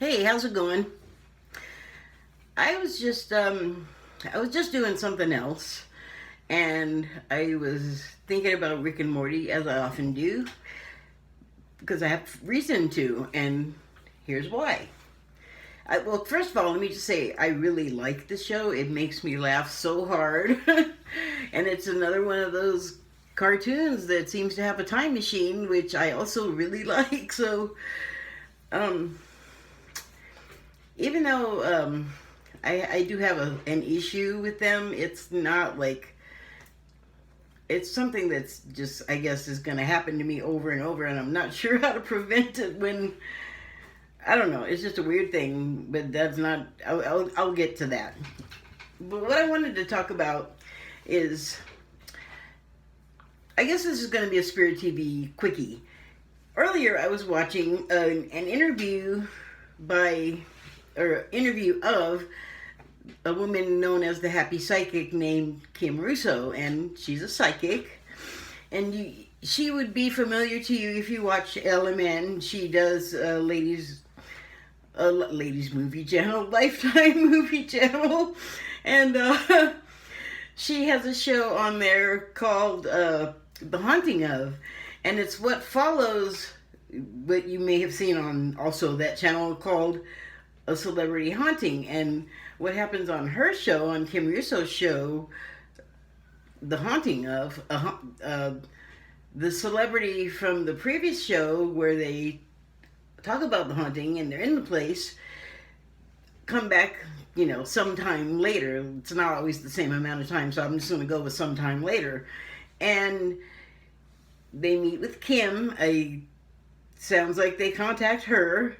Hey, how's it going? I was just I was just doing something else, and I was thinking about Rick and Morty as I often do because I have reason to, and here's why. Well, first of all, let me just say I really like the show. It makes me laugh so hard, and it's another one of those cartoons that seems to have a time machine, which I also really like. So, um, even though I do have an issue with them. It's not like it's something that's just I guess is going to happen to me over and over, and I'm not sure how to prevent it when I don't know. It's just a weird thing, but that's not. I'll get to that. But what I wanted to talk about is I guess this is going to be a Spirit TV quickie. Earlier, I was watching an interview by or interview of a woman known as the Happy Psychic named Kim Russo, and she's a psychic. And she would be familiar to you if you watch LMN. She does ladies movie channel, Lifetime movie channel, and she has a show on there called The Haunting of, and it's what follows what you may have seen on also that channel called A Celebrity Haunting. And what happens on her show, on Kim Russo's show, The Haunting of, the celebrity from the previous show where they talk about the haunting and they're in the place, come back, sometime later. It's not always the same amount of time, so I'm just going to go with sometime later. And they meet with Kim. Sounds like they contact her.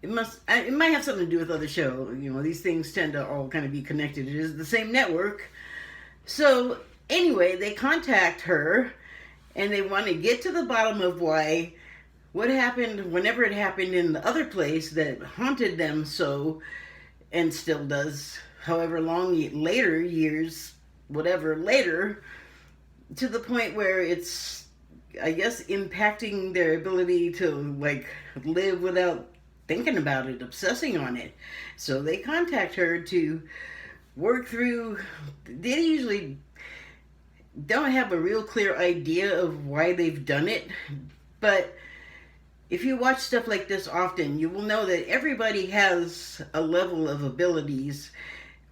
It might have something to do with other show. These things tend to all kind of be connected. It is the same network. So anyway, they contact her and they want to get to the bottom of what happened whenever it happened in the other place that haunted them so, and still does, however long later, years, whatever later, to the point where it's, I guess, impacting their ability to live without thinking about it, obsessing on it. So they contact her to work through. They usually don't have a real clear idea of why they've done it, but if you watch stuff like this often, you will know that everybody has a level of abilities,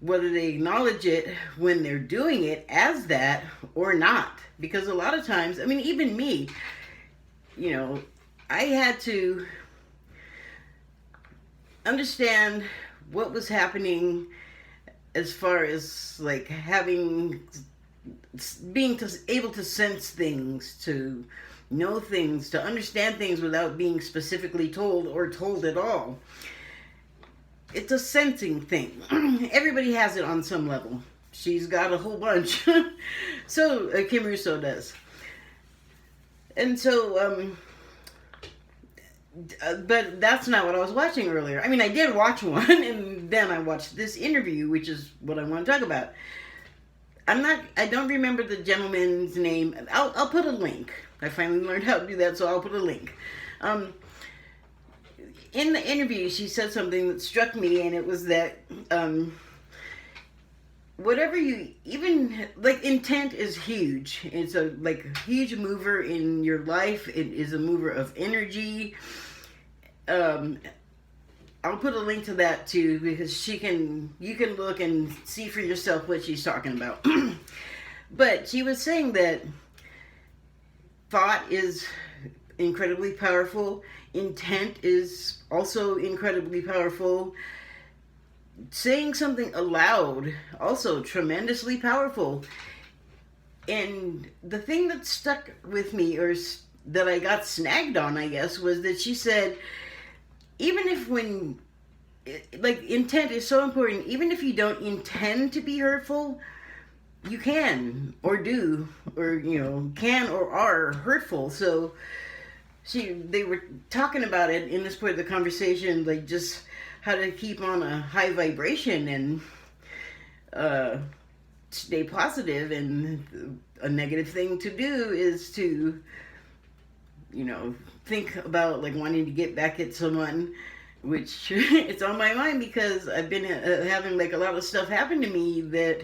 whether they acknowledge it when they're doing it as that or not. Because a lot of times, even me, I had to understand what was happening as far as being able to sense things, to know things, to understand things without being specifically told or told at all. It's a sensing thing. Everybody has it on some level. She's got a whole bunch. So Kim Russo does. And so but that's not what I was watching earlier. I did watch one, and then I watched this interview, which is what I want to talk about. I don't remember the gentleman's name. I'll put a link. I finally learned how to do that, so I'll put a link. In the interview, she said something that struck me, and it was that whatever intent is huge. It's a huge mover in your life. It is a mover of energy. I'll put a link to that too, because you can look and see for yourself what she's talking about. But she was saying that thought is incredibly powerful. Intent is also incredibly powerful. Saying something aloud, also tremendously powerful. And the thing that stuck with me, or that I got snagged on, I guess, was that she said, even if intent is so important, even if you don't intend to be hurtful, you can, or do, or, can or are hurtful. So they were talking about it in this part of the conversation, just how to keep on a high vibration and stay positive. And a negative thing to do is to, think about wanting to get back at someone which it's on my mind because I've been having like a lot of stuff happen to me that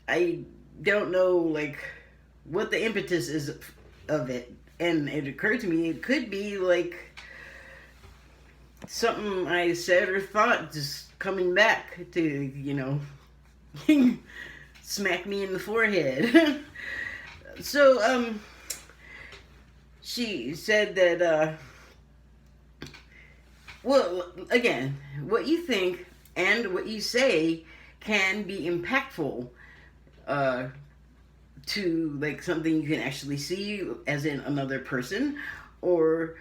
I don't know like what the impetus is of it. And it occurred to me it could be like something I said or thought just coming back to, you know, smack me in the forehead. So, she said that, well, again, what you think and what you say can be impactful to like something you can actually see as in another person, or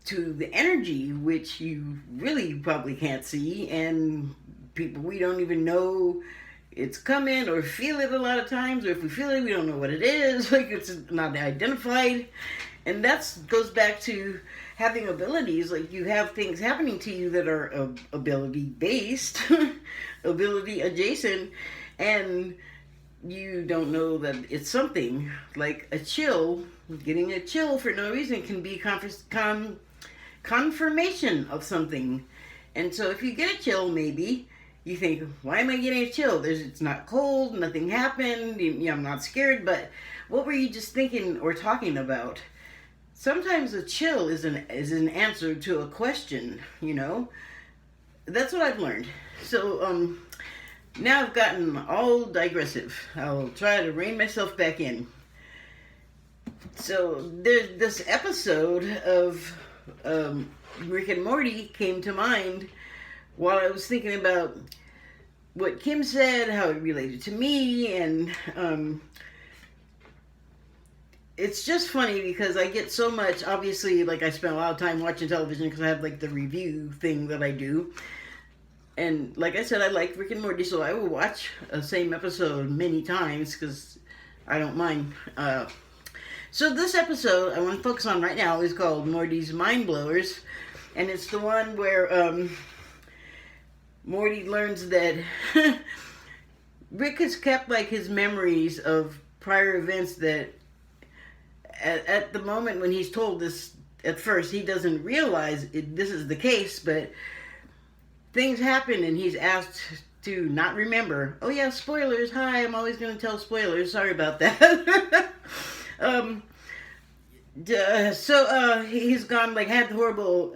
to the energy which you really probably can't see, and people we don't even know it's coming or feel it a lot of times, or if we feel it we don't know what it is, like it's not identified. And that goes back to having abilities. Like you have things happening to you that are ability based, ability adjacent, and you don't know that it's something. Like a chill, getting a chill for no reason can be confirmation of something. And so if you get a chill, maybe you think, why am I getting a chill? It's not cold, nothing happened, I'm not scared, but what were you just thinking or talking about? Sometimes a chill is an answer to a question, you know? That's what I've learned. So, now I've gotten all digressive. I'll try to rein myself back in. So, there's this episode of Rick and Morty came to mind while I was thinking about what Kim said, how it related to me, and it's just funny because I get so much, obviously, like I spend a lot of time watching television because I have like the review thing that I do. And like I said, I like Rick and Morty, so I will watch the same episode many times because I don't mind. So this episode I want to focus on right now is called Morty's Mind Blowers. And it's the one where Morty learns that Rick has kept like his memories of prior events that at the moment when he's told this, at first he doesn't realize this is the case, but things happen and he's asked to not remember. Oh yeah, spoilers. Hi, I'm always going to tell spoilers. Sorry about that. So he's gone, like had the horrible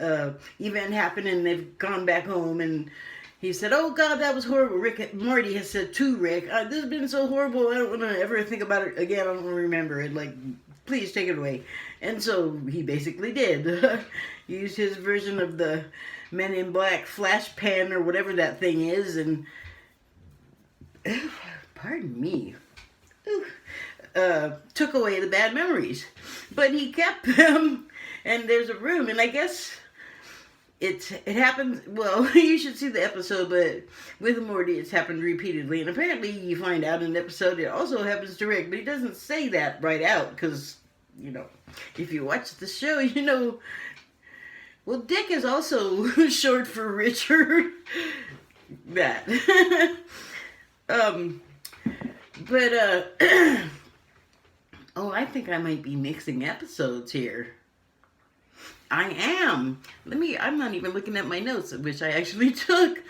event happen and they've gone back home and he said, oh God, that was horrible. Morty has said to Rick, this has been so horrible, I don't want to ever think about it again, I don't want to remember it, like, please take it away. And so he basically did. He used his version of the Men in Black flash pan or whatever that thing is, and pardon me, took away the bad memories. But he kept them, and there's a room, and I guess it happens, well, you should see the episode, but with Morty it's happened repeatedly, and apparently you find out in the episode it also happens to Rick, but he doesn't say that right out, because, you know, if you watch the show, you know, well, Dick is also short for Richard. That. Oh, I think I might be mixing episodes here. I am. I'm not even looking at my notes, which I actually took.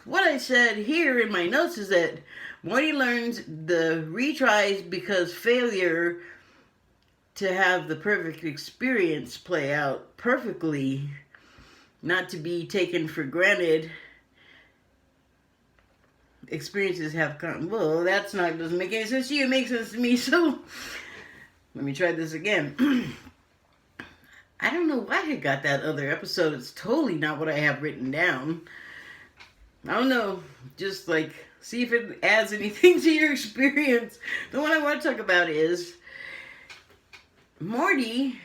What I said here in my notes is that Morty learns the retries because failure to have the perfect experience play out perfectly, not to be taken for granted. Experiences have come. Well, doesn't make any sense to you. It makes sense to me. So let me try this again. I don't know why I got that other episode. It's totally not what I have written down. I don't know. Just like see if it adds anything to your experience. The one I want to talk about is Morty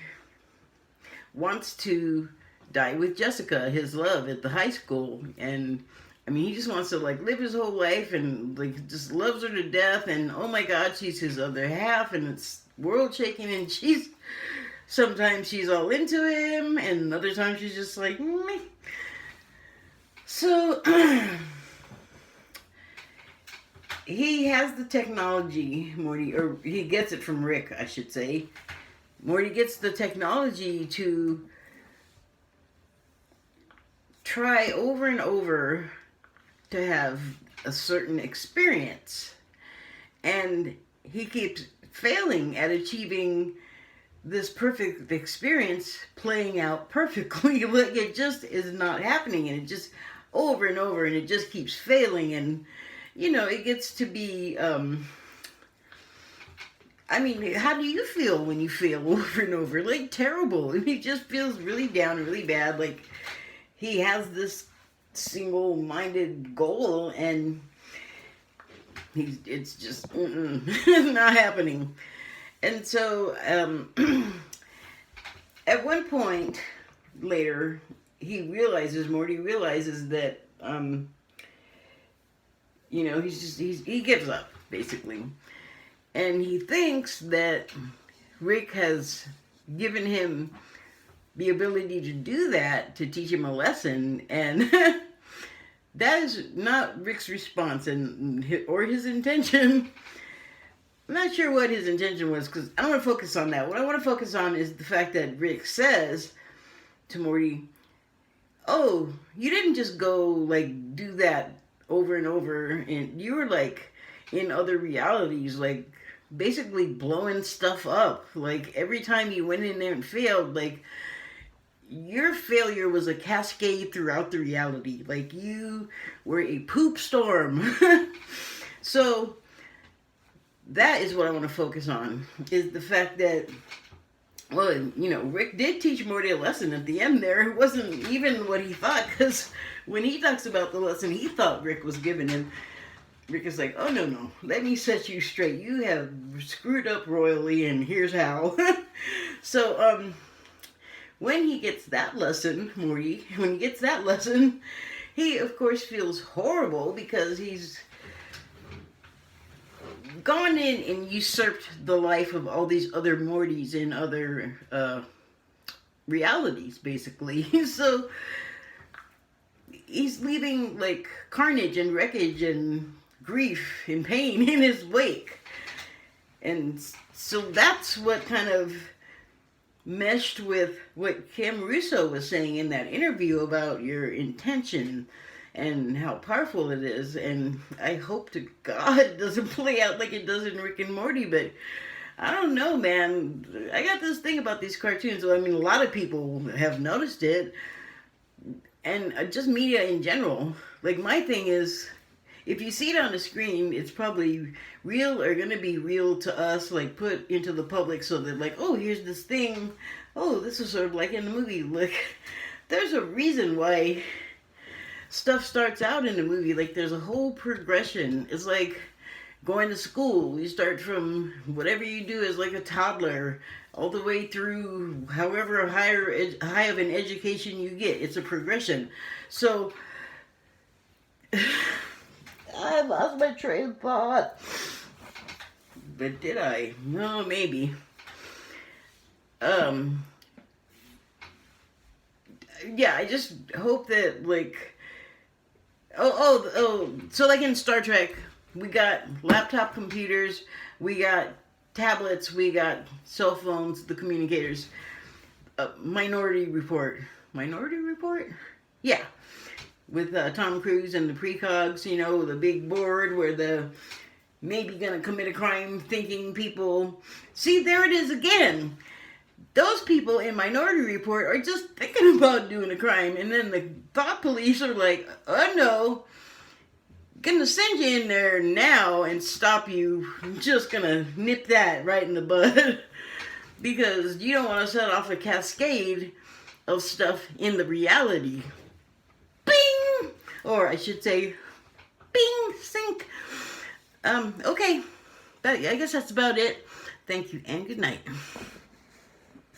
wants to die with Jessica, his love at the high school, and I mean he just wants to like live his whole life and like just loves her to death, and oh my God, she's his other half, and it's world shaking, and sometimes she's all into him, and other times she's just like meh. So he has the technology, Morty, or he gets it from Rick, I should say. Morty gets the technology to try over and over to have a certain experience. And he keeps failing at achieving this perfect experience playing out perfectly. Like, it just is not happening, and it just over and over, and it just keeps failing. And it gets to be I mean, how do you feel when you fail over and over? Like, terrible. He just feels really down, really bad. Like, he has this single-minded goal, and it's just not happening. And so, at one point later, Morty realizes that, he gives up, basically. And he thinks that Rick has given him the ability to do that, to teach him a lesson, and that is not Rick's response or his intention. I'm not sure what his intention was, because I don't want to focus on that. What I want to focus on is the fact that Rick says to Morty, oh, you didn't just go, like, do that over and over, and you were, like, in other realities, like, basically blowing stuff up. Like, every time you went in there and failed, like, your failure was a cascade throughout the reality. Like, you were a poop storm. So, that is what I want to focus on, is the fact that, well, Rick did teach Morty a lesson at the end there. It wasn't even what he thought, because when he talks about the lesson he thought Rick was giving him, Rick is like, oh, no, let me set you straight. You have screwed up royally, and here's how. So, when he gets that lesson, he, of course, feels horrible, because he's gone in and usurped the life of all these other Mortys in other realities, basically. So, he's leaving, like, carnage and wreckage and grief and pain in his wake. And so that's what kind of meshed with what Kim Russo was saying in that interview about your intention and how powerful it is. And I hope to God it doesn't play out like it does in Rick and Morty, but I don't know, man. I got this thing about these cartoons. I mean, a lot of people have noticed it, and just media in general. Like, my thing is, if you see it on the screen, it's probably real or going to be real to us, like, put into the public, so that, like, oh, here's this thing. Oh, this is sort of like in the movie. Like, there's a reason why stuff starts out in the movie. Like, there's a whole progression. It's like going to school. You start from whatever you do as, like, a toddler, all the way through however high of an education you get. It's a progression. So, I lost my train of thought. But did I? No, maybe. Yeah, I just hope that, like, so, like, in Star Trek, we got laptop computers, we got tablets, we got cell phones, the communicators. Minority Report? Yeah. With Tom Cruise and the precogs, the big board where the maybe gonna commit a crime thinking people. See, there it is again. Those people in Minority Report are just thinking about doing a crime, and then the thought police are like, oh no, gonna send you in there now and stop you. I'm just gonna nip that right in the bud. Because you don't want to set off a cascade of stuff in the reality. Bing! Or I should say, bing, sink. Okay, I guess that's about it. Thank you and good night.